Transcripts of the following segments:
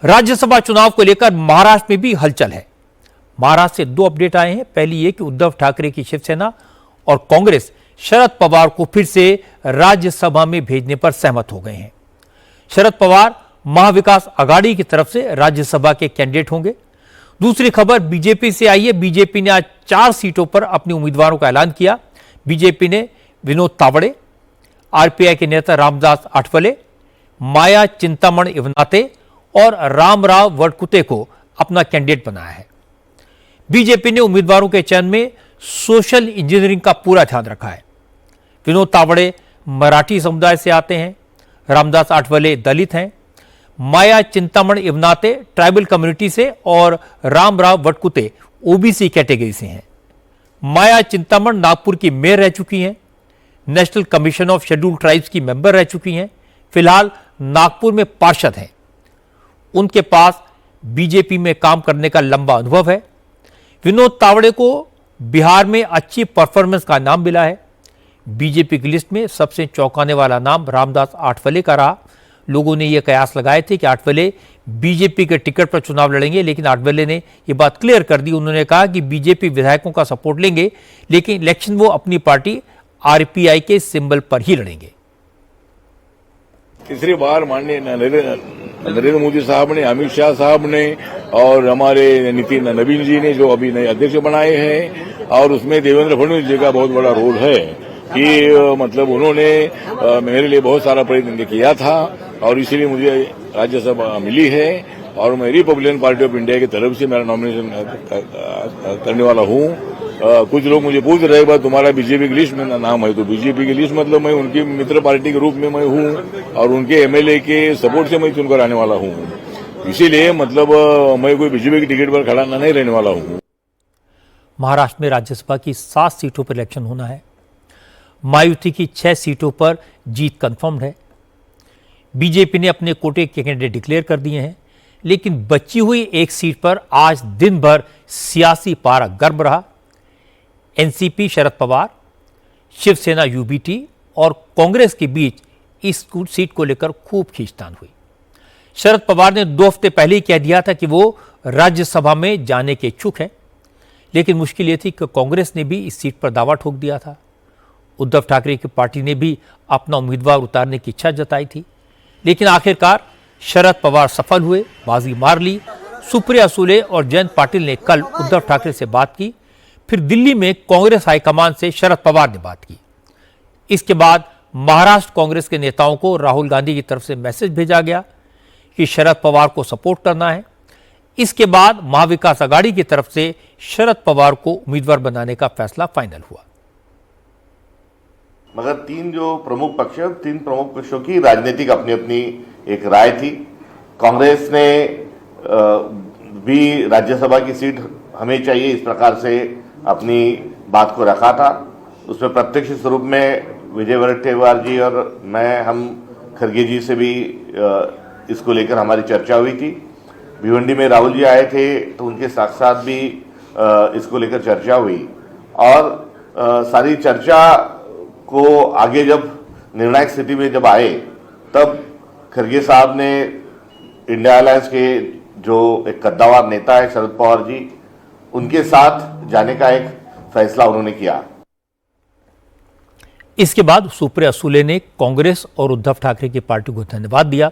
राज्यसभा चुनाव को लेकर महाराष्ट्र में भी हलचल है। महाराष्ट्र से दो अपडेट आए हैं। पहली ये कि उद्धव ठाकरे की शिवसेना और कांग्रेस शरद पवार को फिर से राज्यसभा में भेजने पर सहमत हो गए हैं। शरद पवार महाविकास आघाड़ी की तरफ से राज्यसभा के कैंडिडेट होंगे। दूसरी खबर बीजेपी से आई है। बीजेपी ने आज 4 सीटों पर अपने उम्मीदवारों का ऐलान किया। बीजेपी ने विनोद तावड़े, आरपीआई के नेता रामदास आठवले, माया चिंतामण इवनाते और रामराव वडकुते को अपना कैंडिडेट बनाया है। बीजेपी ने उम्मीदवारों के चयन में सोशल इंजीनियरिंग का पूरा ध्यान रखा है। विनोद तावड़े मराठी समुदाय से आते हैं, रामदास आठवले दलित हैं, माया चिंतामण इवनाते ट्राइबल कम्युनिटी से और रामराव वडकुते ओबीसी कैटेगरी से हैं। माया चिंतामण नागपुर की मेयर रह चुकी हैं, national commission of scheduled tribes की मेंबर रह चुकी हैं, फिलहाल नागपुर में पार्षद हैं। उनके पास बीजेपी में काम करने का लंबा अनुभव है। विनोद तावड़े को बिहार में अच्छी परफॉर्मेंस का नाम मिला है। बीजेपी की लिस्ट में सबसे चौंकाने वाला नाम रामदास आठवले का रहा। लोगों ने यह कयास लगाए थे कि आठवले बीजेपी के टिकट पर चुनाव लड़ेंगे, लेकिन आठवले ने यह बात क्लियर कर दी। उन्होंने कहा कि बीजेपी विधायकों का सपोर्ट लेंगे, लेकिन इलेक्शन वो अपनी पार्टी आरपीआई के सिंबल पर ही लड़ेंगे। तीसरी बार माननीय नरेंद्र मोदी साहब ने, अमित शाह साहब ने और हमारे नितिन नवीन जी ने जो अभी नए अध्यक्ष बनाए हैं, और उसमें देवेंद्र फडणवीस जी का बहुत बड़ा रोल है कि मतलब उन्होंने मेरे लिए बहुत सारा प्रयत्न किया था और इसीलिए मुझे राज्यसभा मिली है और मैं रिपब्लिकन पार्टी ऑफ इंडिया की तरफ से मेरा नॉमिनेशन करने वाला हूँ। कुछ लोग मुझे पूछ रहे हैं तुम्हारा बीजेपी की लिस्ट में नाम है, तो बीजेपी की लिस्ट मतलब मैं उनकी मित्र पार्टी के रूप में मैं हूँ और उनके एमएलए के सपोर्ट से मैं चुनकर आने वाला हूँ। इसीलिए मतलब मैं कोई बीजेपी की टिकट पर खड़ा नहीं रहने वाला हूँ। महाराष्ट्र में राज्यसभा की 7 सीटों पर इलेक्शन होना है। मायावती की 6 सीटों पर जीत कंफर्म्ड है। बीजेपी ने अपने कोटे के कैंडिडेट डिक्लेयर कर दिए हैं, लेकिन बची हुई एक सीट पर आज दिन भर सियासी पारा गर्म रहा। एनसीपी शरद पवार, शिवसेना यूबीटी और कांग्रेस के बीच इस सीट को लेकर खूब खींचतान हुई। शरद पवार ने 2 हफ्ते पहले ही कह दिया था कि वो राज्यसभा में जाने के इच्छुक हैं, लेकिन मुश्किल ये थी कि कांग्रेस ने भी इस सीट पर दावा ठोक दिया था। उद्धव ठाकरे की पार्टी ने भी अपना उम्मीदवार उतारने की इच्छा जताई थी, लेकिन आखिरकार शरद पवार सफल हुए, बाजी मार ली। सुप्रिया सुले और जयंत पाटिल ने कल उद्धव ठाकरे से बात की। फिर दिल्ली में कांग्रेस हाईकमान से शरद पवार ने बात की। इसके बाद महाराष्ट्र कांग्रेस के नेताओं को राहुल गांधी की तरफ से मैसेज भेजा गया कि शरद पवार को सपोर्ट करना है। इसके बाद महाविकास आघाड़ी की तरफ से शरद पवार को उम्मीदवार बनाने का फैसला फाइनल हुआ। मगर 3 जो प्रमुख पक्ष है, 3 प्रमुख पक्षों की राजनीतिक अपनी अपनी एक राय थी। कांग्रेस ने भी राज्यसभा की सीट हमें चाहिए इस प्रकार से अपनी बात को रखा था। उसमें प्रत्यक्ष स्वरूप में विजय वडेट्टीवार जी और हम खरगे जी से भी इसको लेकर हमारी चर्चा हुई थी। भिवंडी में राहुल जी आए थे तो उनके साथ साथ भी इसको लेकर चर्चा हुई और सारी चर्चा को आगे जब निर्णायक स्थिति में जब आए, तब खरगे साहब ने इंडिया अलायंस के जो एक कद्दावर नेता है शरद पवार जी, उनके साथ जाने का एक फैसला उन्होंने किया। इसके बाद सुप्रिया सुले ने कांग्रेस और उद्धव ठाकरे की पार्टी को धन्यवाद दिया।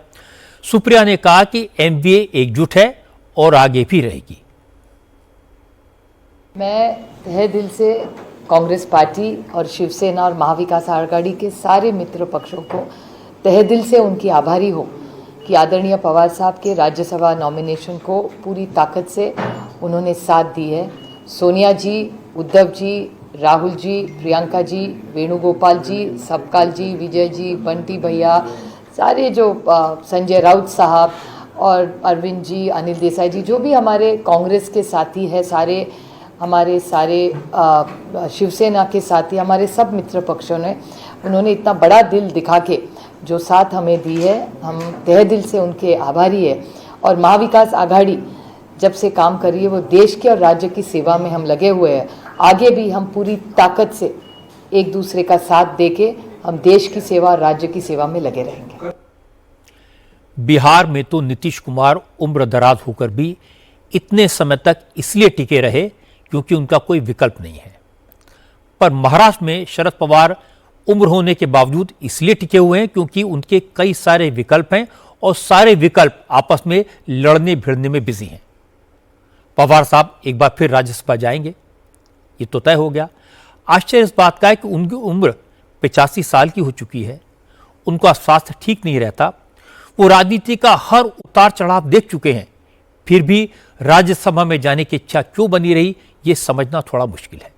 सुप्रिया ने कहा कि एमवीए एकजुट है और आगे भी रहेगी। मैं तहे दिल से कांग्रेस पार्टी और शिवसेना और महाविकास आघाड़ी के सारे मित्र पक्षों को तहे दिल से उनकी आभारी हूँ कि आदरणीय पवार साहब के राज्यसभा नॉमिनेशन को पूरी ताकत से उन्होंने साथ दी है। सोनिया जी, उद्धव जी, राहुल जी, प्रियंका जी, वेणुगोपाल जी, सबकाल जी, विजय जी, बंटी भैया, सारे जो संजय राउत साहब और अरविंद जी, अनिल देसाई जी, जो भी हमारे कांग्रेस के साथी है, सारे हमारे शिवसेना के साथी, हमारे सब मित्र पक्षों ने उन्होंने इतना बड़ा दिल दिखा के जो साथ हमें दी है, हम तहे दिल से उनके आभारी है। और महाविकास आघाड़ी जब से काम कर रही है वो देश के और राज्य की सेवा में हम लगे हुए हैं। आगे भी हम पूरी ताकत से एक दूसरे का साथ देके हम देश की सेवा और राज्य की सेवा में लगे रहेंगे। बिहार में तो नीतीश कुमार उम्र दराज होकर भी इतने समय तक इसलिए टिके रहे क्योंकि उनका कोई विकल्प नहीं है, पर महाराष्ट्र में शरद पवार उम्र होने के बावजूद इसलिए टिके हुए हैं क्योंकि उनके कई सारे विकल्प हैं और सारे विकल्प आपस में लड़ने भिड़ने में बिजी हैं। पवार साहब एक बार फिर राज्यसभा जाएंगे, ये तो तय हो गया। आश्चर्य इस बात का है कि उनकी उम्र 85 साल की हो चुकी है, उनका स्वास्थ्य ठीक नहीं रहता, वो राजनीति का हर उतार चढ़ाव देख चुके हैं, फिर भी राज्यसभा में जाने की इच्छा क्यों बनी रही, ये समझना थोड़ा मुश्किल है।